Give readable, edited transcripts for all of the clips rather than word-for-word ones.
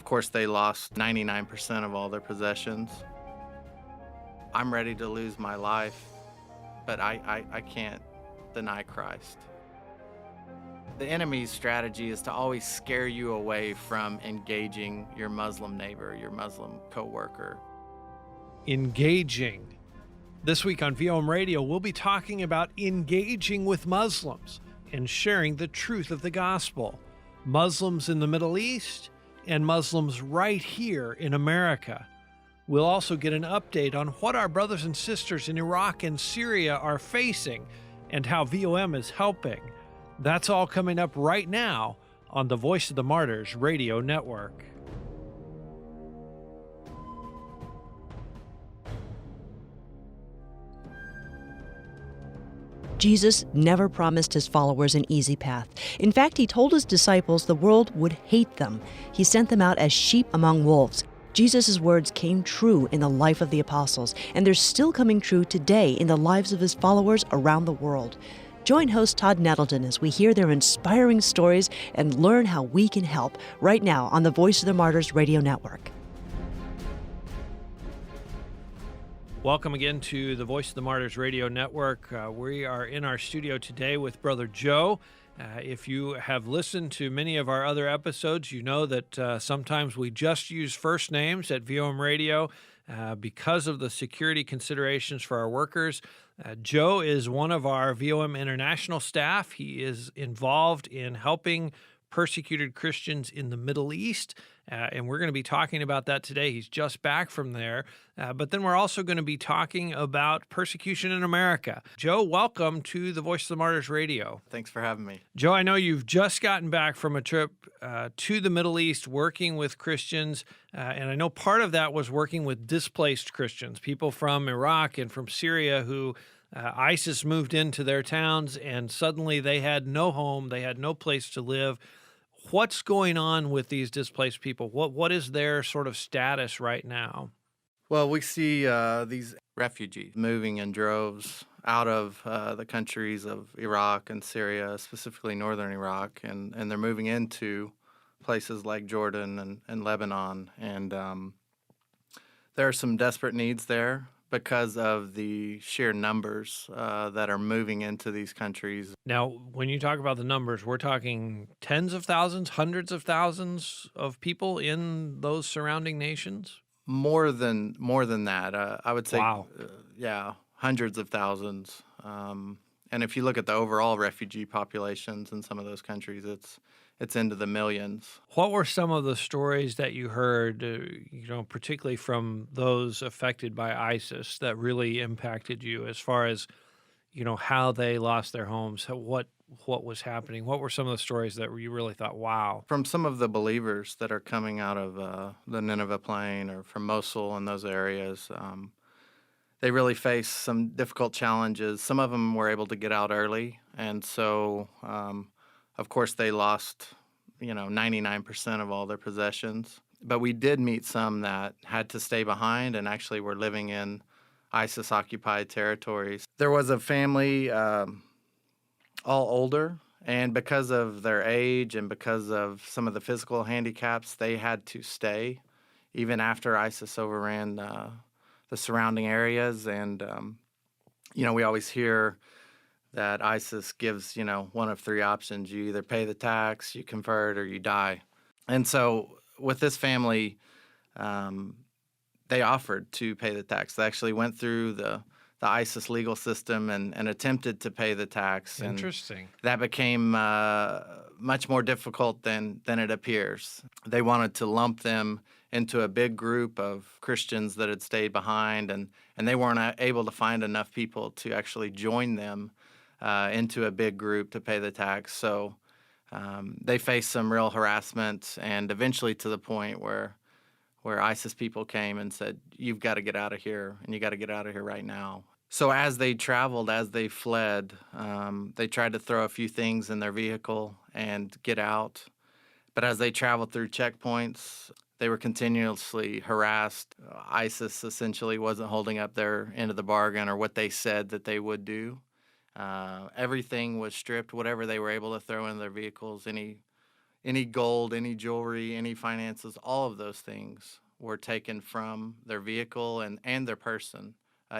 Of course, they lost 99% of all their possessions. I'm ready to lose my life, but I can't deny Christ. The enemy's strategy is to always scare you away from engaging your Muslim neighbor, your Muslim coworker. Engaging. This week on VOM Radio, we'll be talking about engaging with Muslims and sharing the truth of the gospel. Muslims in the Middle East and Muslims right here in America. We'll also get an update on what our brothers and sisters in Iraq and Syria are facing and how VOM is helping. That's all coming up right now on the Voice of the Martyrs Radio Network. Jesus never promised his followers an easy path. In fact, he told his disciples the world would hate them. He sent them out as sheep among wolves. Jesus' words came true in the life of the apostles, and they're still coming true today in the lives of his followers around the world. Join host Todd Nettleton as we hear their inspiring stories and learn how we can help right now on the Voice of the Martyrs Radio Network. Welcome again to the Voice of the Martyrs Radio Network. We are in our studio today with Brother Joe. If you have listened to many of our other episodes, you know that sometimes we just use first names at VOM Radio because of the security considerations for our workers. Joe is one of our VOM international staff. He is involved in helping persecuted Christians in the Middle East, and we're going to be talking about that today. He's just back from there, but then we're also going to be talking about persecution in America. Joe, welcome to the Voice of the Martyrs Radio. Thanks for having me. Joe, I know you've just gotten back from a trip to the Middle East working with Christians, and I know part of that was working with displaced Christians, people from Iraq and from Syria who ISIS moved into their towns, and suddenly they had no home, they had no place to live. What's going on with these displaced people? What is their sort of status right now? Well, we see these refugees moving in droves out of the countries of Iraq and Syria, specifically northern Iraq, and they're moving into places like Jordan and Lebanon. And there are some desperate needs there because of the sheer numbers that are moving into these countries. Now, when you talk about the numbers, we're talking tens of thousands, hundreds of thousands of people in those surrounding nations? More than that. I would say, wow. Hundreds of thousands. And if you look at the overall refugee populations in some of those countries, it's into the millions. What were some of the stories that you heard, particularly from those affected by ISIS that really impacted you as far as, how they lost their homes, what was happening? What were some of the stories that you really thought, wow? From some of the believers that are coming out of the Nineveh plain or from Mosul and those areas, they really face some difficult challenges. Some of them were able to get out early, and so of course, they lost, 99% of all their possessions. But we did meet some that had to stay behind and actually were living in ISIS-occupied territories. There was a family, all older, and because of their age and because of some of the physical handicaps, they had to stay even after ISIS overran the surrounding areas. And, we always hear that ISIS gives, one of three options. You either pay the tax, you convert, or you die. And so with this family, they offered to pay the tax. They actually went through the ISIS legal system and attempted to pay the tax. Interesting. And that became much more difficult than it appears. They wanted to lump them into a big group of Christians that had stayed behind, and they weren't able to find enough people to actually join them into a big group to pay the tax. So they faced some real harassment, and eventually to the point where ISIS people came and said, you've got to get out of here, and you got to get out of here right now. So as they traveled, as they fled, they tried to throw a few things in their vehicle and get out. But as they traveled through checkpoints, they were continuously harassed. ISIS essentially wasn't holding up their end of the bargain or what they said that they would do. Everything was stripped, whatever they were able to throw in their vehicles, any any gold, any jewelry, any finances, all of those things were taken from their vehicle and their person,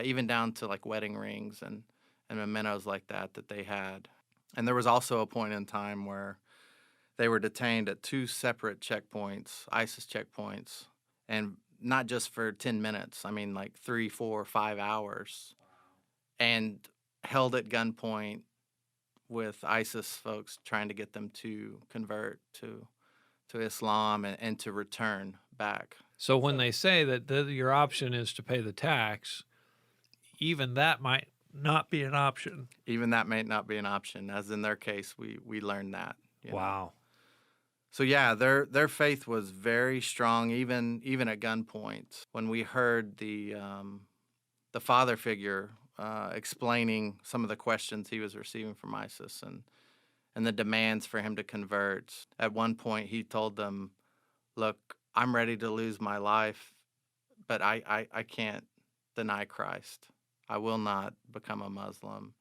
even down to like wedding rings and mementos like that they had. And there was also a point in time where they were detained at two separate checkpoints, ISIS checkpoints, and not just for 10 minutes. I mean, like 3, 4, 5 hours, and held at gunpoint with ISIS folks trying to get them to convert to Islam and to return back. So when they say that your option is to pay the tax, even that might not be an option. Even that may not be an option, as in their case, we learned that. You know. Wow. So yeah, their faith was very strong, even at gunpoint. When we heard the father figure explaining some of the questions he was receiving from ISIS and the demands for him to convert, at one point he told them, "Look, I'm ready to lose my life, but I can't deny Christ. I will not become a Muslim.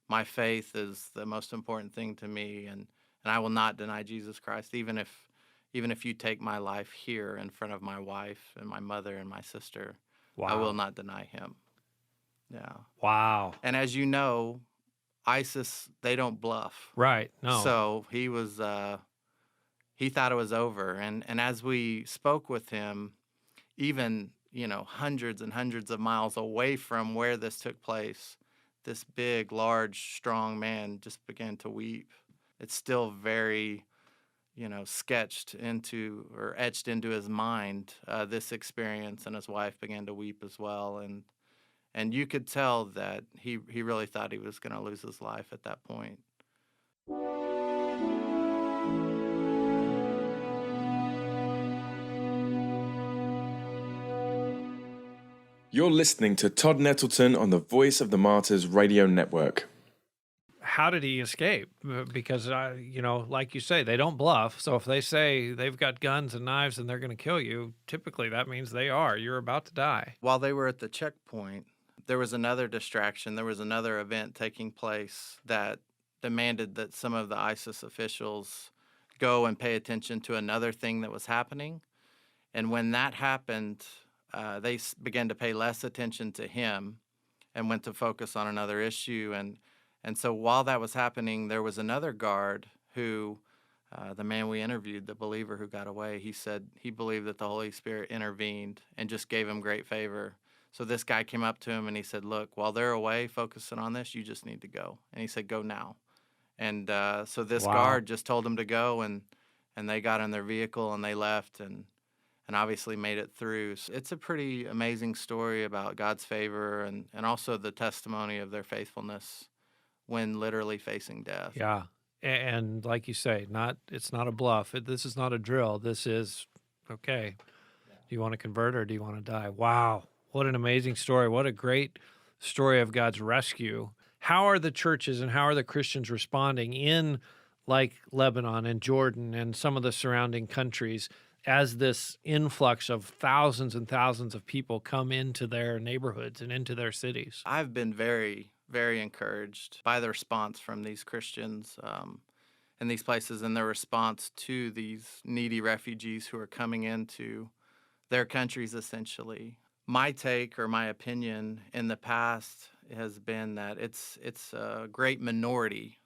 My faith is the most important thing to me, and I will not deny Jesus Christ, even if you take my life here in front of my wife and my mother and my sister. I will Wow. not deny him." Yeah. Wow. And as you know, ISIS, they don't bluff. Right. No. So he was he thought it was over. And as we spoke with him, even, hundreds and hundreds of miles away from where this took place, this big, large, strong man just began to weep. It's still very, sketched into or etched into his mind, this experience, and his wife began to weep as well. And you could tell that he really thought he was going to lose his life at that point. You're listening to Todd Nettleton on the Voice of the Martyrs Radio Network. How did he escape? Because, like you say, they don't bluff. So if they say they've got guns and knives and they're going to kill you, typically that means they are. You're about to die. While they were at the checkpoint, there was another distraction. There was another event taking place that demanded that some of the ISIS officials go and pay attention to another thing that was happening. And when that happened, they began to pay less attention to him and went to focus on another issue. And so while that was happening, there was another guard who, the man we interviewed, the believer who got away, he said he believed that the Holy Spirit intervened and just gave him great favor. So this guy came up to him and he said, "Look, while they're away focusing on this, you just need to go." And he said, "Go now." And so this Wow. guard just told him to go, and they got in their vehicle and they left and obviously made it through. So it's a pretty amazing story about God's favor and also the testimony of their faithfulness when literally facing death. Yeah. And like you say, it's not a bluff. This is not a drill. This is, okay, do you want to convert or do you want to die? Wow. What an amazing story. What a great story of God's rescue. How are the churches and how are the Christians responding in like Lebanon and Jordan and some of the surrounding countries as this influx of thousands and thousands of people come into their neighborhoods and into their cities? I've been very, very encouraged by the response from these Christians in these places and their response to these needy refugees who are coming into their countries, essentially. My take or my opinion in the past has been that it's a great minority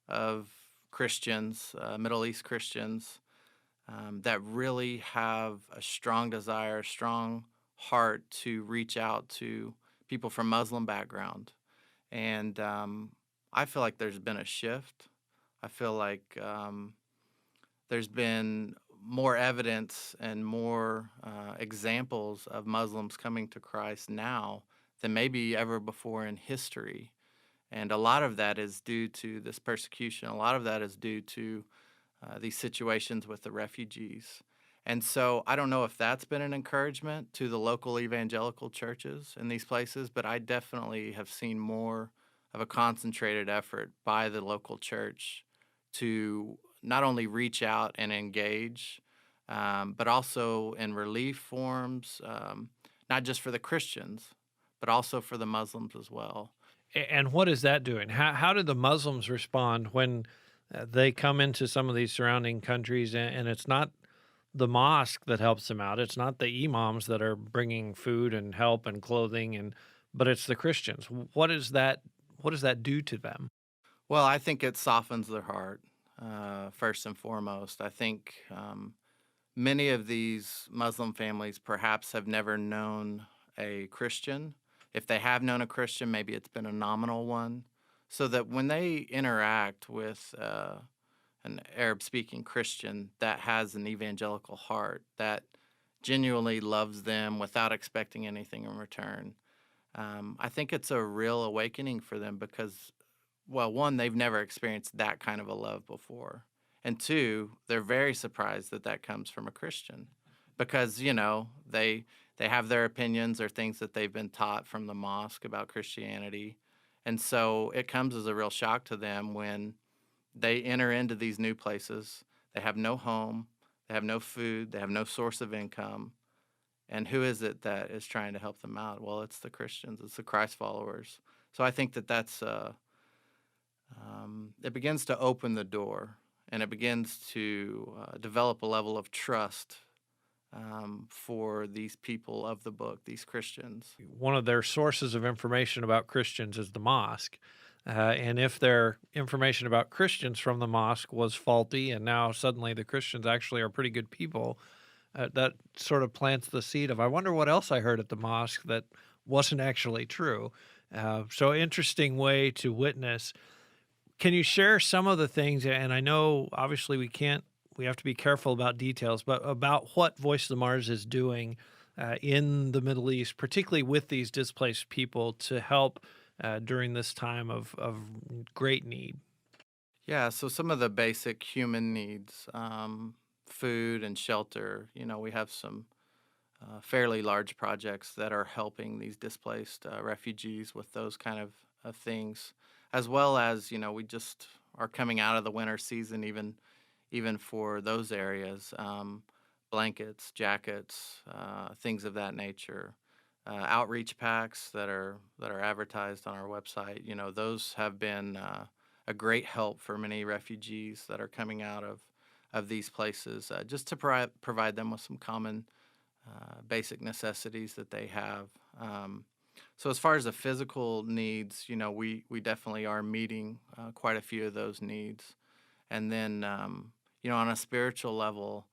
of Christians, Middle East Christians, that really have a strong desire, a strong heart to reach out to people from Muslim background. And I feel like there's been a shift. I feel like there's been more evidence and more examples of Muslims coming to Christ now than maybe ever before in history. And a lot of that is due to this persecution. A lot of that is due to these situations with the refugees. And so I don't know if that's been an encouragement to the local evangelical churches in these places, but I definitely have seen more of a concentrated effort by the local church to not only reach out and engage, but also in relief forms, not just for the Christians, but also for the Muslims as well. And what is that doing? How did the Muslims respond when They come into some of these surrounding countries, and it's not the mosque that helps them out. It's not the imams that are bringing food and help and clothing, but it's the Christians. What is that? What does that do to them? Well, I think it softens their heart, first and foremost. I think many of these Muslim families perhaps have never known a Christian. If they have known a Christian, maybe it's been a nominal one. So that when they interact with an Arab speaking Christian that has an evangelical heart, that genuinely loves them without expecting anything in return, I think it's a real awakening for them because, well, one, they've never experienced that kind of a love before. And two, they're very surprised that that comes from a Christian because, they have their opinions or things that they've been taught from the mosque about Christianity. And so it comes as a real shock to them when they enter into these new places. They have no home, they have no food, they have no source of income. And who is it that is trying to help them out? Well, it's the Christians, it's the Christ followers. So I think that it begins to open the door and it begins to develop a level of trust for these people of the book, these Christians. One of their sources of information about Christians is the mosque. And if their information about Christians from the mosque was faulty, and now suddenly the Christians actually are pretty good people, that sort of plants the seed of, I wonder what else I heard at the mosque that wasn't actually true. So interesting way to witness. Can you share some of the things? And I know obviously we have to be careful about details, but about what Voice of the Mars is doing in the Middle East, particularly with these displaced people to help during this time of great need. Yeah, so some of the basic human needs, food and shelter, we have some fairly large projects that are helping these displaced refugees with those kind of things, as well as we just are coming out of the winter season, even for those areas, blankets, jackets, things of that nature. Outreach packs that are advertised on our website, those have been a great help for many refugees that are coming out of these places, just to provide them with some common basic necessities that they have. So as far as the physical needs, we definitely are meeting quite a few of those needs. And then, on a spiritual level,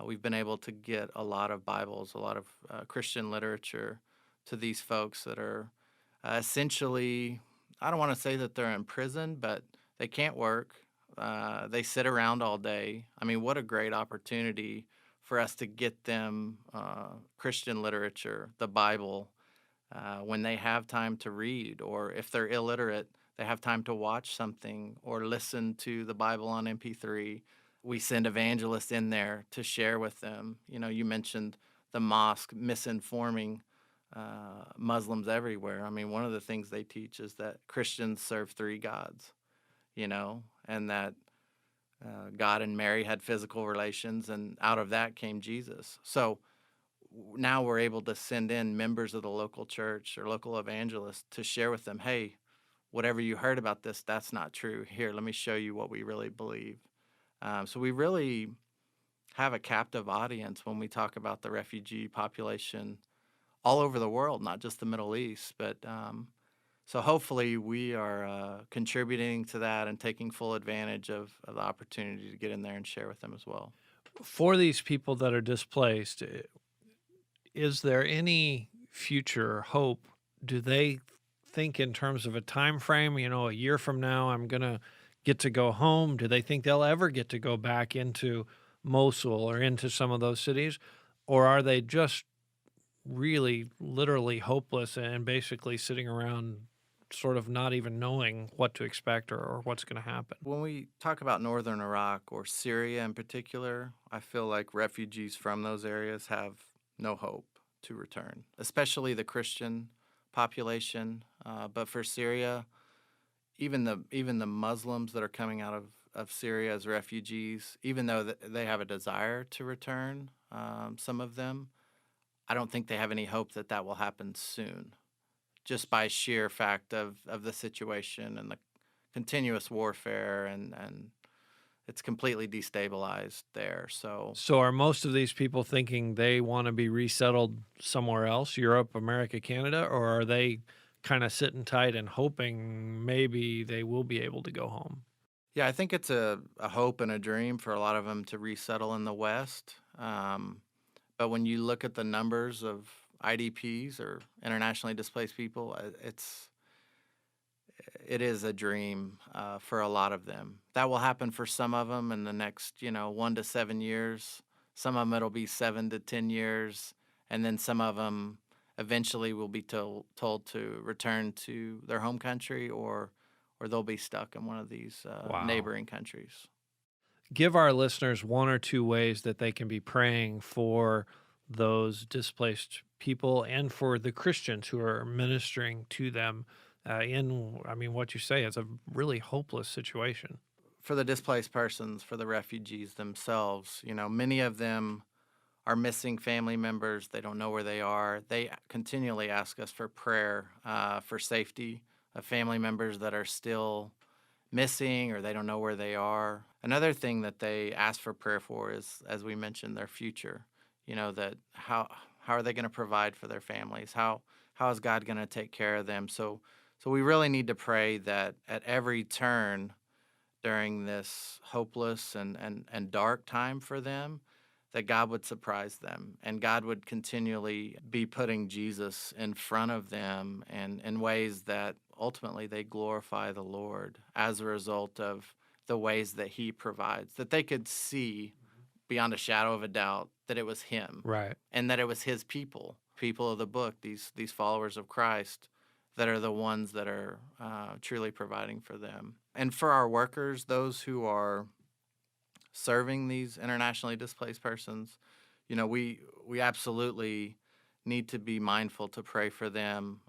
we've been able to get a lot of Bibles, a lot of Christian literature to these folks that are essentially, I don't want to say that they're in prison, but they can't work. They sit around all day. I mean, what a great opportunity for us to get them Christian literature, the Bible, when they have time to read, or if they're illiterate, they have time to watch something or listen to the Bible on MP3. We send evangelists in there to share with them. You mentioned the mosque misinforming Muslims everywhere. I mean, one of the things they teach is that Christians serve three gods, and that God and Mary had physical relations, and out of that came Jesus. So now we're able to send in members of the local church or local evangelists to share with them, hey, whatever you heard about this, that's not true. Here, let me show you what we really believe. So we really have a captive audience when we talk about the refugee population all over the world, not just the Middle East. But so hopefully we are contributing to that and taking full advantage of the opportunity to get in there and share with them as well. For these people that are displaced, is there any future hope? Do they think in terms of a time frame? A year from now, I'm going to get to go home. Do they think they'll ever get to go back into Mosul or into some of those cities? Or are they just really literally hopeless and basically sitting around sort of not even knowing what to expect or what's going to happen? When we talk about northern Iraq or Syria in particular, I feel like refugees from those areas have no hope to return, especially the Christian population. But for Syria, even the Muslims that are coming out of Syria as refugees, even though they have a desire to return, some of them, I don't think they have any hope that that will happen soon, just by sheer fact of the situation and the continuous warfare and it's completely destabilized there. So So are most of these people thinking they want to be resettled somewhere else, Europe, America, Canada, or are they kind of sitting tight and hoping maybe they will be able to go home? yeah, I think it's a hope and a dream for a lot of them to resettle in the West. But when you look at the numbers of IDPs or internationally displaced people, it is a dream for a lot of them. That will happen for some of them in the next, 1 to 7 years. Some of them it'll be 7 to 10 years, and then some of them eventually will be told to return to their home country, or they'll be stuck in one of these Wow. neighboring countries. Give our listeners one or two ways that they can be praying for those displaced people and for the Christians who are ministering to them I mean, what you say is a really hopeless situation. For the displaced persons, for the refugees themselves, many of them are missing family members. They don't know where they are. They continually ask us for prayer for safety of family members that are still missing or they don't know where they are. Another thing that they ask for prayer for is, as we mentioned, their future. That how are they going to provide for their families? How is God going to take care of them? So we really need to pray that at every turn during this hopeless and dark time for them, that God would surprise them and God would continually be putting Jesus in front of them and in ways that ultimately they glorify the Lord as a result of the ways that He provides, that they could see beyond a shadow of a doubt that it was Him Right. and that it was His people of the book, these followers of Christ, that are the ones that are truly providing for them. And for our workers, those who are serving these internationally displaced persons, we absolutely need to be mindful to pray for them.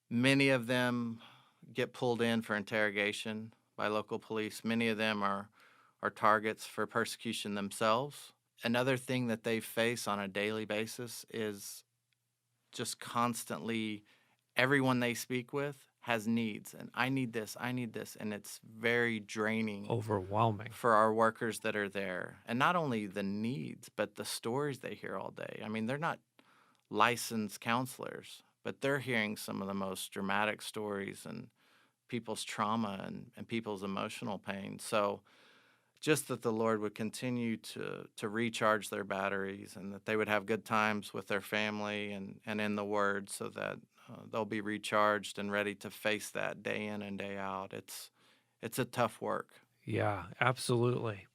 Many of them get pulled in for interrogation by local police. Many of them are targets for persecution themselves. Another thing that they face on a daily basis is just constantly everyone they speak with has needs, and I need this, and it's very draining Overwhelming. for our workers that are there. And not only the needs, but the stories they hear all day. I mean, they're not licensed counselors, but they're hearing some of the most dramatic stories and people's trauma and people's emotional pain. So just that the Lord would continue to recharge their batteries and that they would have good times with their family and in the Word so that they'll be recharged and ready to face that day in and day out. It's a tough work. Yeah, absolutely.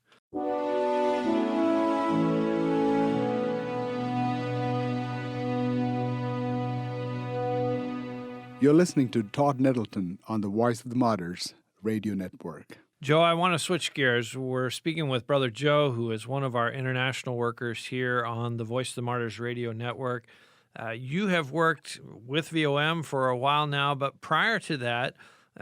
You're listening to Todd Nettleton on the Voice of the Martyrs Radio Network. Joe, I want to switch gears. We're speaking with Brother Joe, who is one of our international workers here on the Voice of the Martyrs Radio Network. You have worked with VOM for a while now, but prior to that,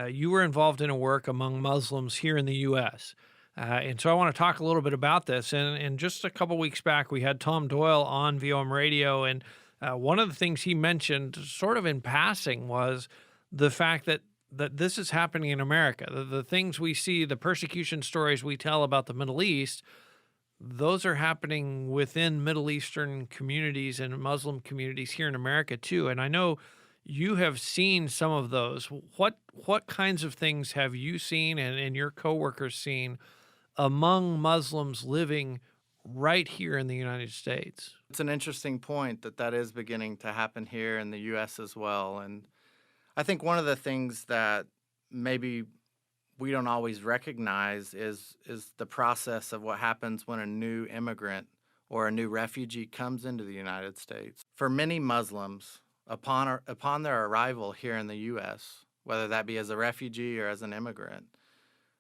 you were involved in a work among Muslims here in the U.S. And so I want to talk a little bit about this. And just a couple weeks back, we had Tom Doyle on VOM Radio, and one of the things he mentioned sort of in passing was the fact that this is happening in America. The things we see, the persecution stories we tell about the Middle East, those are happening within Middle Eastern communities and Muslim communities here in America too. And I know you have seen some of those. What kinds of things have you seen and your coworkers seen among Muslims living right here in the United States? It's an interesting point that is beginning to happen here in the U.S. as well. And I think one of the things that maybe we don't always recognize is the process of what happens when a new immigrant or a new refugee comes into the United States. For many Muslims, upon their arrival here in the U.S., whether that be as a refugee or as an immigrant,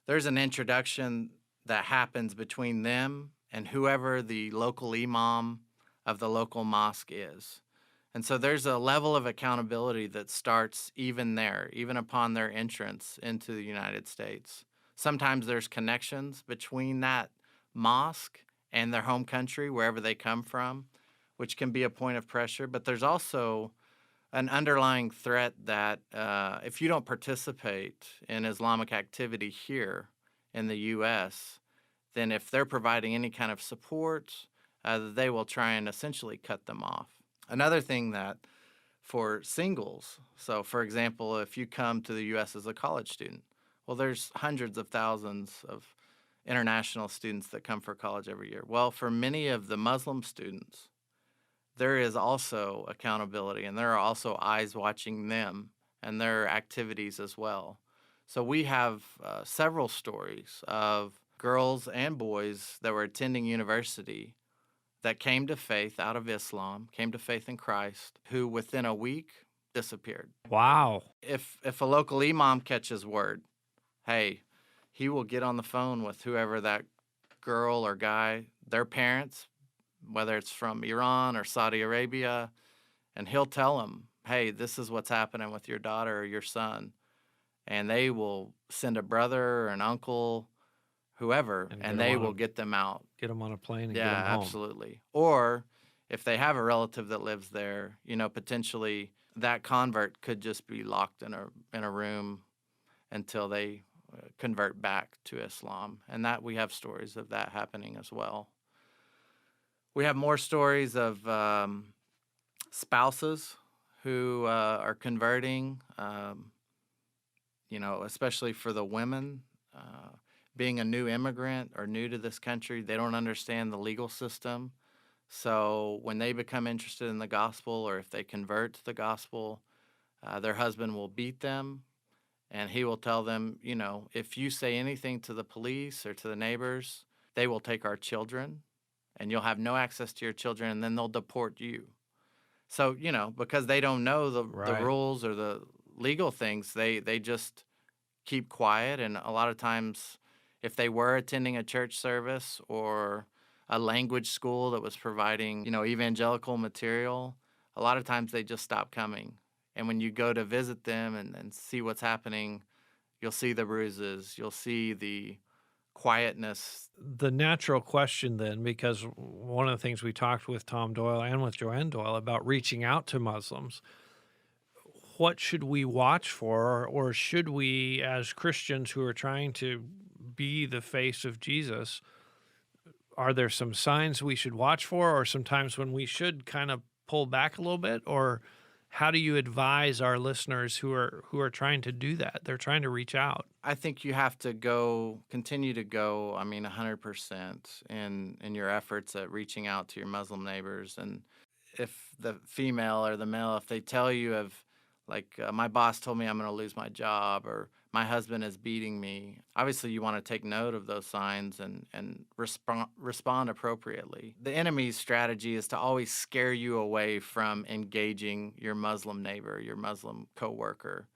there's an introduction that happens between them and whoever the local imam of the local mosque is. And so there's a level of accountability that starts even there, even upon their entrance into the United States. Sometimes there's connections between that mosque and their home country, wherever they come from, which can be a point of pressure. But there's also an underlying threat that if you don't participate in Islamic activity here in the U.S., then if they're providing any kind of support, they will try and essentially cut them off. Another thing that for singles, so for example, if you come to the U.S. as a college student, well, there's hundreds of thousands of international students that come for college every year. Well, for many of the Muslim students, there is also accountability, and there are also eyes watching them and their activities as well. So we have several stories of girls and boys that were attending university that came to faith out of Islam, came to faith in Christ, who within a week disappeared. Wow. If a local imam catches word, hey, he will get on the phone with whoever that girl or guy, their parents, whether it's from Iran or Saudi Arabia, and he'll tell them, hey, this is what's happening with your daughter or your son. And they will send a brother or an uncle, whoever, and they will get them out. Get them on a plane and get Yeah, them home. absolutely. Or if they have a relative that lives there, potentially that convert could just be locked in a room until they convert back to Islam. And that we have stories of that happening as well. We have more stories of spouses who are converting, especially for the women. Being a new immigrant or new to this country, they don't understand the legal system. So when they become interested in the gospel, or if they convert to the gospel, their husband will beat them, and he will tell them, if you say anything to the police or to the neighbors, they will take our children, and you'll have no access to your children, and then they'll deport you. So, because they don't know the rules or the legal things, they just keep quiet. And a lot of times, if they were attending a church service or a language school that was providing, evangelical material, a lot of times they just stop coming. And when you go to visit them and see what's happening, you'll see the bruises, you'll see the quietness. The natural question then, because one of the things we talked with Tom Doyle and with Joanne Doyle about reaching out to Muslims, what should we watch for, or should we, as Christians who are trying to be the face of Jesus, are there some signs we should watch for, or sometimes when we should kind of pull back a little bit? Or how do you advise our listeners who are trying to do that? They're trying to reach out. I think you have to continue to go, 100% in your efforts at reaching out to your Muslim neighbors. And if the female or the male, if they tell you my boss told me I'm going to lose my job, or my husband is beating me, obviously you want to take note of those signs and respond appropriately. The enemy's strategy is to always scare you away from engaging your Muslim neighbor, your Muslim coworker.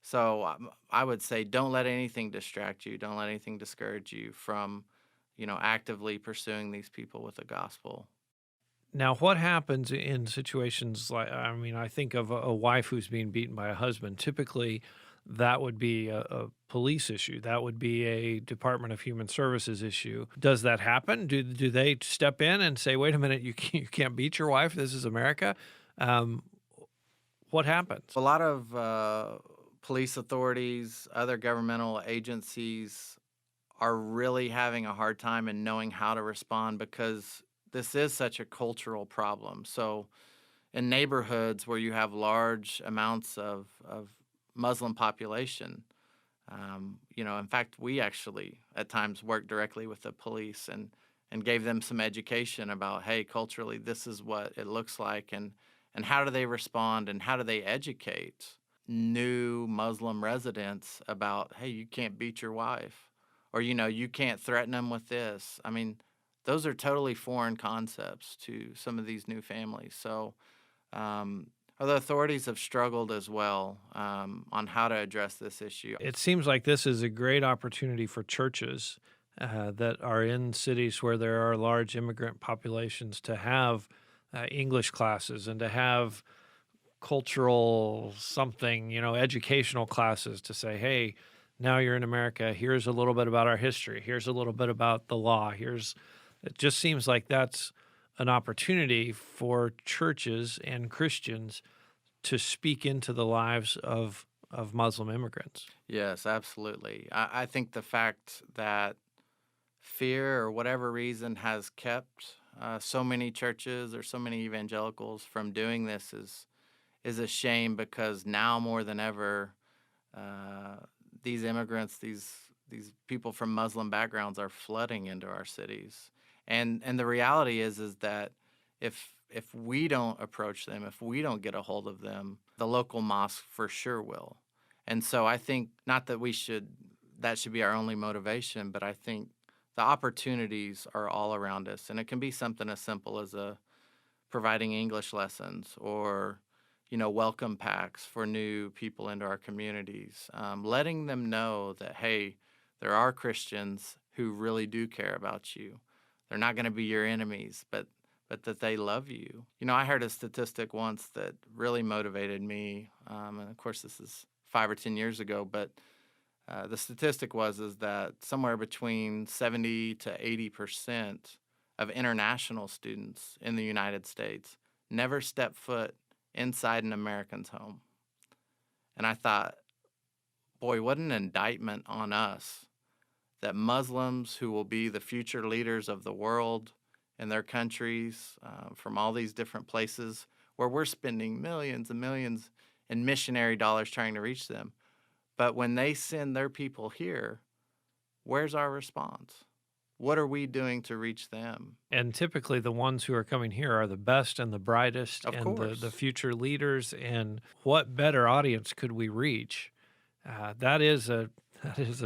So I would say don't let anything distract you. Don't let anything discourage you from, actively pursuing these people with the gospel. Now, what happens in situations like, I think of a wife who's being beaten by a husband. Typically, that would be a police issue. That would be a Department of Human Services issue. Does that happen? Do they step in and say, wait a minute, you can't beat your wife? This is America? What happens? A lot of police authorities, other governmental agencies are really having a hard time in knowing how to respond, because this is such a cultural problem. So in neighborhoods where you have large amounts of Muslim population, in fact, we actually at times work directly with the police and gave them some education about, hey, culturally, this is what it looks like, and how do they respond, and how do they educate new Muslim residents about, hey, you can't beat your wife, or, you can't threaten them with this. Those are totally foreign concepts to some of these new families. So the authorities have struggled as well on how to address this issue. It seems like this is a great opportunity for churches that are in cities where there are large immigrant populations to have English classes and to have cultural something, educational classes to say, hey, now you're in America. Here's a little bit about our history. Here's a little bit about the law. It just seems like that's an opportunity for churches and Christians to speak into the lives of of Muslim immigrants. Yes, absolutely. I think the fact that fear or whatever reason has kept so many churches or so many evangelicals from doing this is a shame, because now more than ever, uh, these immigrants, these people from Muslim backgrounds are flooding into our cities. And the reality is that if we don't approach them, if we don't get a hold of them, the local mosque for sure will. And so I think not that that should be our only motivation, but I think the opportunities are all around us. And it can be something as simple as providing English lessons, or welcome packs for new people into our communities, letting them know that, hey, there are Christians who really do care about you. They're not going to be your enemies, but that they love you. I heard a statistic once that really motivated me, and of course this is 5 or 10 years ago, but the statistic is that somewhere between 70 to 80% of international students in the United States never step foot inside an American's home. And I thought, boy, what an indictment on us that Muslims, who will be the future leaders of the world in their countries, from all these different places where we're spending millions and millions in missionary dollars trying to reach them. But when they send their people here, where's our response? What are we doing to reach them? And typically the ones who are coming here are the best and the brightest Of and course. the future leaders. And what better audience could we reach? That is an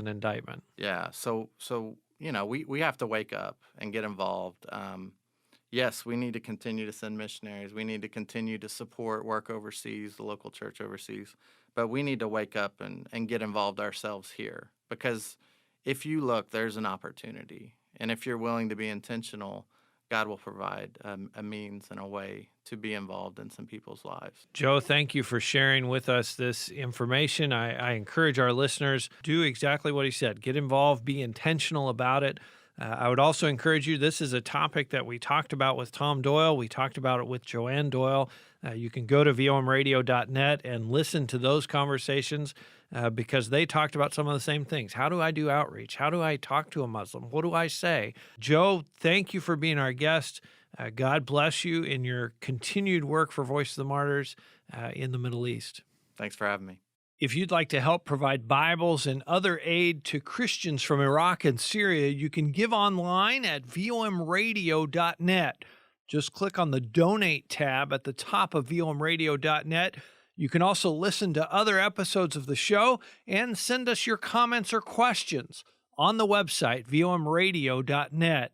indictment. Yeah. So we have to wake up and get involved. Yes, we need to continue to send missionaries. We need to continue to support work overseas, the local church overseas. But we need to wake up and get involved ourselves here. Because if you look, there's an opportunity. And if you're willing to be intentional, God will provide a means and a way to be involved in some people's lives. Joe, thank you for sharing with us this information. I encourage our listeners, do exactly what he said. Get involved, be intentional about it. I would also encourage you, this is a topic that we talked about with Tom Doyle. We talked about it with Joanne Doyle. You can go to vomradio.net and listen to those conversations because they talked about some of the same things. How do I do outreach? How do I talk to a Muslim? What do I say? Joe, thank you for being our guest. God bless you in your continued work for Voice of the Martyrs in the Middle East. Thanks for having me. If you'd like to help provide Bibles and other aid to Christians from Iraq and Syria, you can give online at vomradio.net. Just click on the Donate tab at the top of vomradio.net. You can also listen to other episodes of the show and send us your comments or questions on the website, vomradio.net.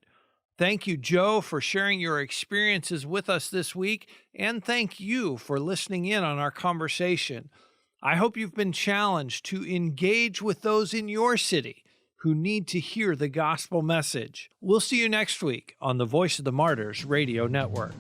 Thank you, Joe, for sharing your experiences with us this week, and thank you for listening in on our conversation. I hope you've been challenged to engage with those in your city who need to hear the gospel message. We'll see you next week on the Voice of the Martyrs Radio Network.